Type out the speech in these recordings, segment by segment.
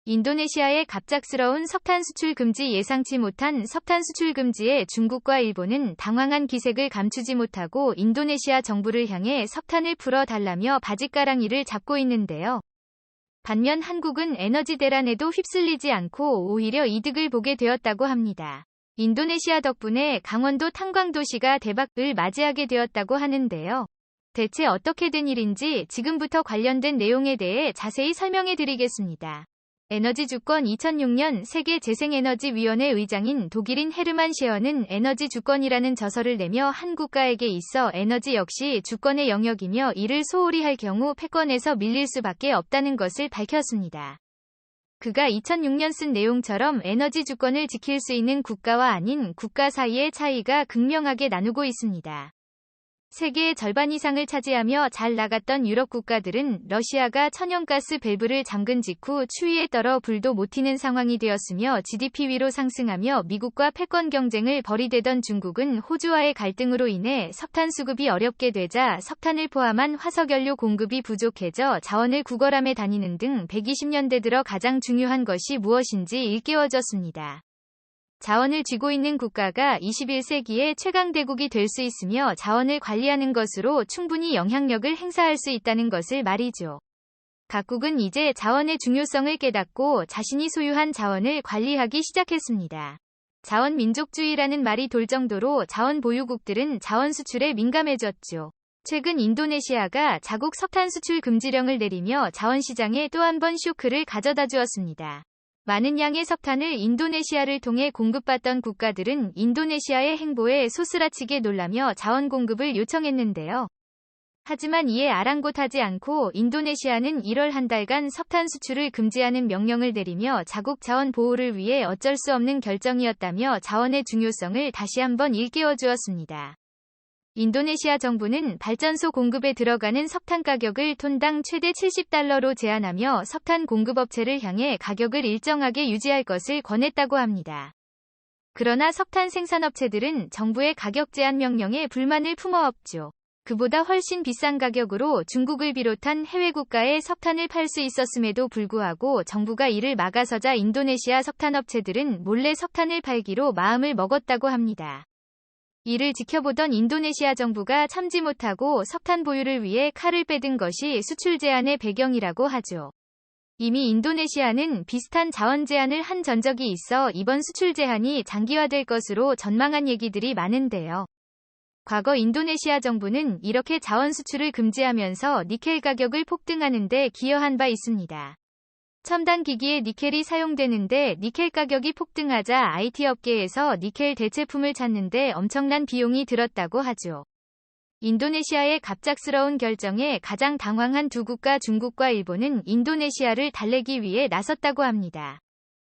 인도네시아의 갑작스러운 석탄 수출 금지. 예상치 못한 석탄 수출 금지에 중국과 일본은 당황한 기색을 감추지 못하고 인도네시아 정부를 향해 석탄을 풀어달라며 바짓가랑이를 잡고 있는데요. 반면 한국은 에너지 대란에도 휩쓸리지 않고 오히려 이득을 보게 되었다고 합니다. 인도네시아 덕분에 강원도 탄광도시가 대박을 맞이하게 되었다고 하는데요. 대체 어떻게 된 일인지 지금부터 관련된 내용에 대해 자세히 설명해 드리겠습니다. 에너지 주권. 2006년 세계재생에너지위원회 의장인 독일인 헤르만 셰어는 에너지 주권이라는 저서를 내며 한 국가에게 있어 에너지 역시 주권의 영역이며 이를 소홀히 할 경우 패권에서 밀릴 수밖에 없다는 것을 밝혔습니다. 그가 2006년 쓴 내용처럼 에너지 주권을 지킬 수 있는 국가와 아닌 국가 사이의 차이가 극명하게 나누고 있습니다. 세계의 절반 이상을 차지하며 잘 나갔던 유럽 국가들은 러시아가 천연가스 밸브를 잠근 직후 추위에 떨어 불도 못 튀는 상황이 되었으며 GDP 위로 상승하며 미국과 패권 경쟁을 벌이대던 중국은 호주와의 갈등으로 인해 석탄 수급이 어렵게 되자 석탄을 포함한 화석연료 공급이 부족해져 자원을 구걸함에 다니는 등 120년대 들어 가장 중요한 것이 무엇인지 일깨워졌습니다. 자원을 쥐고 있는 국가가 21세기의 최강대국이 될 수 있으며 자원을 관리하는 것으로 충분히 영향력을 행사할 수 있다는 것을 말이죠. 각국은 이제 자원의 중요성을 깨닫고 자신이 소유한 자원을 관리하기 시작했습니다. 자원민족주의라는 말이 돌 정도로 자원 보유국들은 자원 수출에 민감해졌죠. 최근 인도네시아가 자국 석탄 수출 금지령을 내리며 자원시장에 또 한 번 쇼크를 가져다 주었습니다. 많은 양의 석탄을 인도네시아를 통해 공급받던 국가들은 인도네시아의 행보에 소스라치게 놀라며 자원 공급을 요청했는데요. 하지만 이에 아랑곳하지 않고 인도네시아는 1월 한 달간 석탄 수출을 금지하는 명령을 내리며 자국 자원 보호를 위해 어쩔 수 없는 결정이었다며 자원의 중요성을 다시 한번 일깨워 주었습니다. 인도네시아 정부는 발전소 공급에 들어가는 석탄 가격을 톤당 최대 $70로 제한하며 석탄 공급업체를 향해 가격을 일정하게 유지할 것을 권했다고 합니다. 그러나 석탄 생산업체들은 정부의 가격 제한 명령에 불만을 품어왔죠. 그보다 훨씬 비싼 가격으로 중국을 비롯한 해외 국가에 석탄을 팔 수 있었음에도 불구하고 정부가 이를 막아서자 인도네시아 석탄업체들은 몰래 석탄을 팔기로 마음을 먹었다고 합니다. 이를 지켜보던 인도네시아 정부가 참지 못하고 석탄 보유를 위해 칼을 빼든 것이 수출 제한의 배경이라고 하죠. 이미 인도네시아는 비슷한 자원 제한을 한 전적이 있어 이번 수출 제한이 장기화될 것으로 전망한 얘기들이 많은데요. 과거 인도네시아 정부는 이렇게 자원 수출을 금지하면서 니켈 가격을 폭등하는 데 기여한 바 있습니다. 첨단 기기에 니켈이 사용되는데 니켈 가격이 폭등하자 IT 업계에서 니켈 대체품을 찾는데 엄청난 비용이 들었다고 하죠. 인도네시아의 갑작스러운 결정에 가장 당황한 두 국가 중국과 일본은 인도네시아를 달래기 위해 나섰다고 합니다.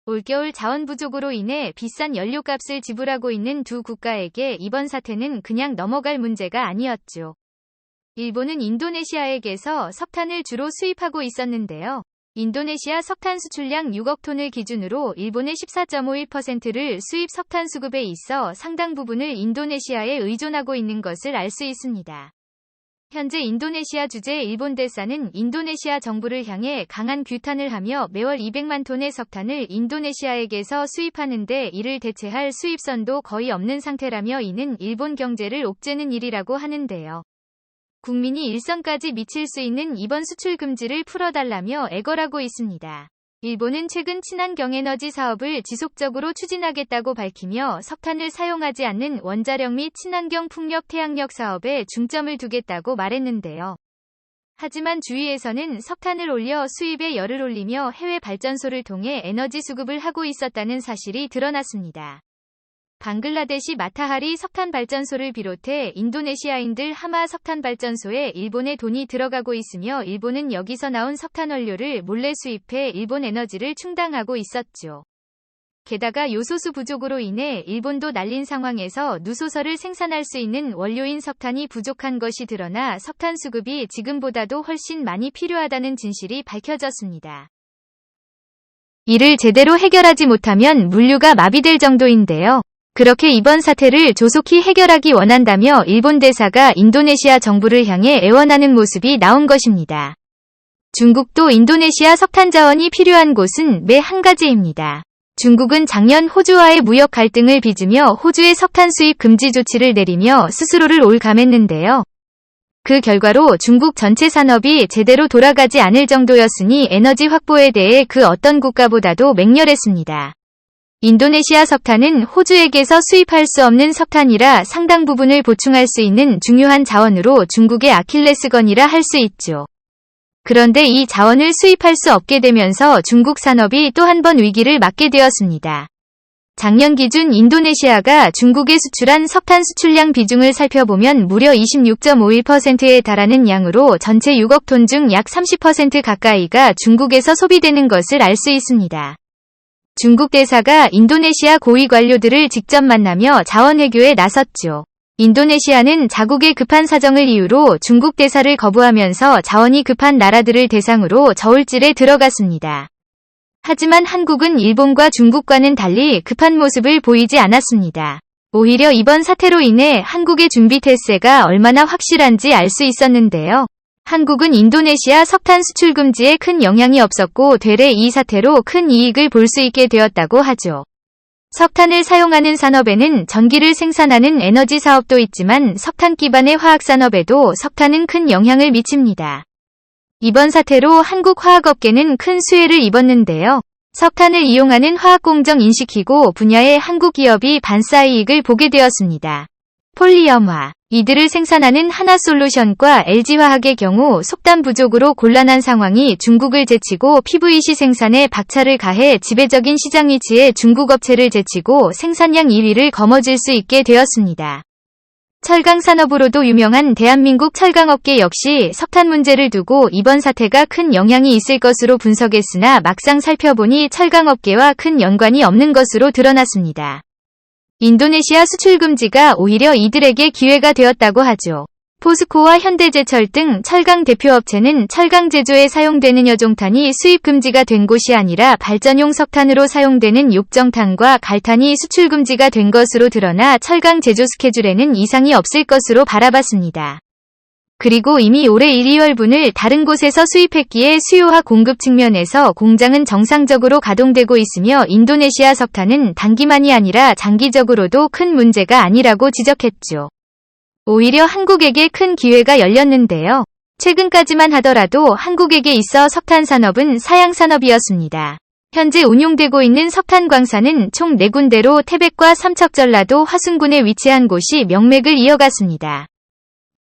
올겨울 자원 부족으로 인해 비싼 연료값을 지불하고 있는 두 국가에게 이번 사태는 그냥 넘어갈 문제가 아니었죠. 일본은 인도네시아에게서 석탄을 주로 수입하고 있었는데요. 인도네시아 석탄 수출량 6억 톤을 기준으로 일본의 14.51%를 수입 석탄 수급에 있어 상당 부분을 인도네시아에 의존하고 있는 것을 알 수 있습니다. 현재 인도네시아 주재 일본 대사는 인도네시아 정부를 향해 강한 규탄을 하며 매월 200만 톤의 석탄을 인도네시아에게서 수입하는데 이를 대체할 수입선도 거의 없는 상태라며 이는 일본 경제를 옥죄는 일이라고 하는데요. 국민이 일선까지 미칠 수 있는 이번 수출 금지를 풀어달라며 애걸하고 있습니다. 일본은 최근 친환경 에너지 사업을 지속적으로 추진하겠다고 밝히며 석탄을 사용하지 않는 원자력 및 친환경 풍력 태양력 사업에 중점을 두겠다고 말했는데요. 하지만 주위에서는 석탄을 올려 수입에 열을 올리며 해외 발전소를 통해 에너지 수급을 하고 있었다는 사실이 드러났습니다. 방글라데시 마타하리 석탄 발전소를 비롯해 인도네시아인들 하마 석탄 발전소에 일본의 돈이 들어가고 있으며 일본은 여기서 나온 석탄 원료를 몰래 수입해 일본 에너지를 충당하고 있었죠. 게다가 요소수 부족으로 인해 일본도 날린 상황에서 누소설을 생산할 수 있는 원료인 석탄이 부족한 것이 드러나 석탄 수급이 지금보다도 훨씬 많이 필요하다는 진실이 밝혀졌습니다. 이를 제대로 해결하지 못하면 물류가 마비될 정도인데요. 그렇게 이번 사태를 조속히 해결하기 원한다며 일본 대사가 인도네시아 정부를 향해 애원하는 모습이 나온 것입니다. 중국도 인도네시아 석탄 자원이 필요한 곳은 매 한 가지입니다. 중국은 작년 호주와의 무역 갈등을 빚으며 호주의 석탄 수입 금지 조치를 내리며 스스로를 올감했는데요. 그 결과로 중국 전체 산업이 제대로 돌아가지 않을 정도였으니 에너지 확보에 대해 그 어떤 국가보다도 맹렬했습니다. 인도네시아 석탄은 호주에게서 수입할 수 없는 석탄이라 상당 부분을 보충할 수 있는 중요한 자원으로 중국의 아킬레스건이라 할 수 있죠. 그런데 이 자원을 수입할 수 없게 되면서 중국 산업이 또 한 번 위기를 맞게 되었습니다. 작년 기준 인도네시아가 중국에 수출한 석탄 수출량 비중을 살펴보면 무려 26.51%에 달하는 양으로 전체 6억 톤 중 약 30% 가까이가 중국에서 소비되는 것을 알 수 있습니다. 중국 대사가 인도네시아 고위 관료들을 직접 만나며 자원 외교에 나섰죠. 인도네시아는 자국의 급한 사정을 이유로 중국 대사를 거부하면서 자원이 급한 나라들을 대상으로 저울질에 들어갔습니다. 하지만 한국은 일본과 중국과는 달리 급한 모습을 보이지 않았습니다. 오히려 이번 사태로 인해 한국의 준비 태세가 얼마나 확실한지 알 수 있었는데요. 한국은 인도네시아 석탄 수출 금지에 큰 영향이 없었고 되레 이 사태로 큰 이익을 볼 수 있게 되었다고 하죠. 석탄을 사용하는 산업에는 전기를 생산하는 에너지 사업도 있지만 석탄 기반의 화학산업에도 석탄은 큰 영향을 미칩니다. 이번 사태로 한국 화학업계는 큰 수혜를 입었는데요. 석탄을 이용하는 화학공정 인식키고 분야의 한국 기업이 반사 이익을 보게 되었습니다. 폴리염화, 이들을 생산하는 하나솔루션과 LG화학의 경우 속단 부족으로 곤란한 상황이 중국을 제치고 PVC 생산에 박차를 가해 지배적인 시장 위치에 중국 업체를 제치고 생산량 1위를 거머쥘 수 있게 되었습니다. 철강 산업으로도 유명한 대한민국 철강업계 역시 석탄 문제를 두고 이번 사태가 큰 영향이 있을 것으로 분석했으나 막상 살펴보니 철강업계와 큰 연관이 없는 것으로 드러났습니다. 인도네시아 수출 금지가 오히려 이들에게 기회가 되었다고 하죠. 포스코와 현대제철 등 철강 대표업체는 철강 제조에 사용되는 여종탄이 수입 금지가 된 곳이 아니라 발전용 석탄으로 사용되는 욕정탄과 갈탄이 수출 금지가 된 것으로 드러나 철강 제조 스케줄에는 이상이 없을 것으로 바라봤습니다. 그리고 이미 올해 1, 2월분을 다른 곳에서 수입했기에 수요와 공급 측면에서 공장은 정상적으로 가동되고 있으며 인도네시아 석탄은 단기만이 아니라 장기적으로도 큰 문제가 아니라고 지적했죠. 오히려 한국에게 큰 기회가 열렸는데요. 최근까지만 하더라도 한국에게 있어 석탄 산업은 사양 산업이었습니다. 현재 운용되고 있는 석탄 광산은 총 4군데로 태백과 삼척전라도 화순군에 위치한 곳이 명맥을 이어갔습니다.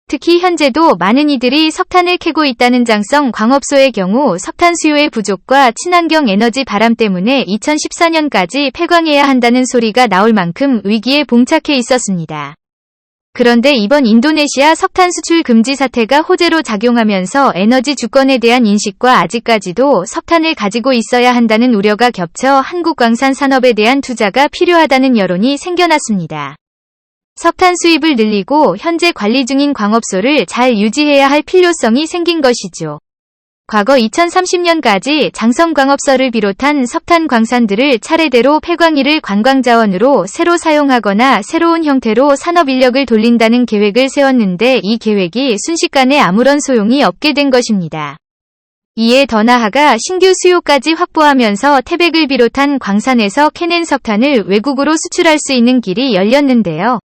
특히 현재도 많은 이들이 석탄을 캐고 있다는 장성 광업소의 경우 석탄 수요의 부족과 친환경 에너지 바람 때문에 2014년까지 폐광해야 한다는 소리가 나올 만큼 위기에 봉착해 있었습니다. 그런데 이번 인도네시아 석탄 수출 금지 사태가 호재로 작용하면서 에너지 주권에 대한 인식과 아직까지도 석탄을 가지고 있어야 한다는 우려가 겹쳐 한국 광산 산업에 대한 투자가 필요하다는 여론이 생겨났습니다. 석탄 수입을 늘리고 현재 관리 중인 광업소를 잘 유지해야 할 필요성이 생긴 것이죠. 과거 2030년까지 장성광업소를 비롯한 석탄 광산들을 차례대로 폐광일을 관광자원으로 새로 사용하거나 새로운 형태로 산업인력을 돌린다는 계획을 세웠는데 이 계획이 순식간에 아무런 소용이 없게 된 것입니다. 이에 더 나아가 신규 수요까지 확보하면서 태백을 비롯한 광산에서 캐낸 석탄을 외국으로 수출할 수 있는 길이 열렸는데요.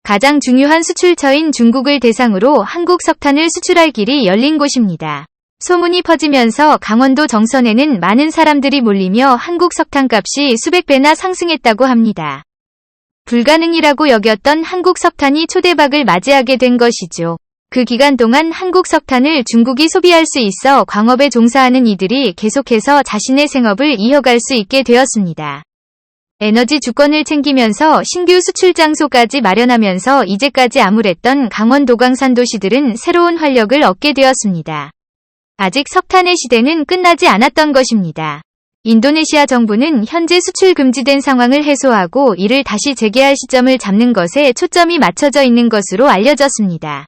가장 중요한 수출처인 중국을 대상으로 한국 석탄을 수출할 길이 열린 곳입니다. 소문이 퍼지면서 강원도 정선에는 많은 사람들이 몰리며 한국 석탄값이 수백 배나 상승했다고 합니다. 불가능이라고 여겼던 한국 석탄이 초대박을 맞이하게 된 것이죠. 그 기간 동안 한국 석탄을 중국이 소비할 수 있어 광업에 종사하는 이들이 계속해서 자신의 생업을 이어갈 수 있게 되었습니다. 에너지 주권을 챙기면서 신규 수출 장소까지 마련하면서 이제까지 암울했던 강원도 광산 도시들은 새로운 활력을 얻게 되었습니다. 아직 석탄의 시대는 끝나지 않았던 것입니다. 인도네시아 정부는 현재 수출 금지된 상황을 해소하고 이를 다시 재개할 시점을 잡는 것에 초점이 맞춰져 있는 것으로 알려졌습니다.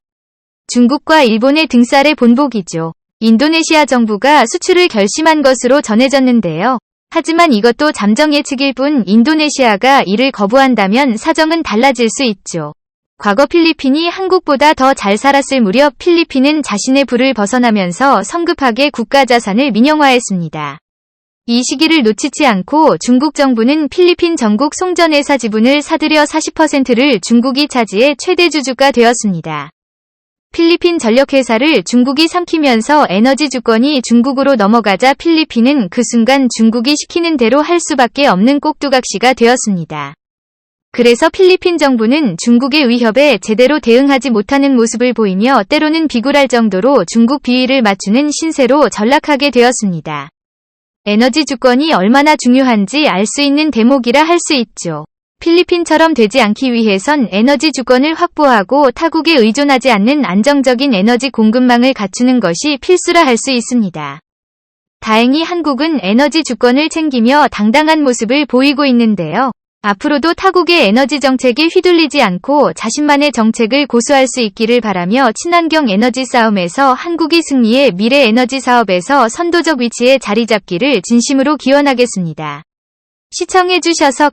중국과 일본의 등살의 본보기죠. 인도네시아 정부가 수출을 결심한 것으로 전해졌는데요. 하지만 이것도 잠정 예측일 뿐 인도네시아가 이를 거부한다면 사정은 달라질 수 있죠. 과거 필리핀이 한국보다 더 잘 살았을 무렵 필리핀은 자신의 부를 벗어나면서 성급하게 국가 자산을 민영화했습니다. 이 시기를 놓치지 않고 중국 정부는 필리핀 전국 송전회사 지분을 사들여 40%를 중국이 차지해 최대 주주가 되었습니다. 필리핀 전력회사를 중국이 삼키면서 에너지 주권이 중국으로 넘어가자 필리핀은 그 순간 중국이 시키는 대로 할 수밖에 없는 꼭두각시가 되었습니다. 그래서 필리핀 정부는 중국의 위협에 제대로 대응하지 못하는 모습을 보이며 때로는 비굴할 정도로 중국 비위를 맞추는 신세로 전락하게 되었습니다. 에너지 주권이 얼마나 중요한지 알 수 있는 대목이라 할 수 있죠. 필리핀처럼 되지 않기 위해선 에너지 주권을 확보하고 타국에 의존하지 않는 안정적인 에너지 공급망을 갖추는 것이 필수라 할 수 있습니다. 다행히 한국은 에너지 주권을 챙기며 당당한 모습을 보이고 있는데요. 앞으로도 타국의 에너지 정책에 휘둘리지 않고 자신만의 정책을 고수할 수 있기를 바라며 친환경 에너지 싸움에서 한국이 승리해 미래 에너지 사업에서 선도적 위치에 자리 잡기를 진심으로 기원하겠습니다. 시청해주셔서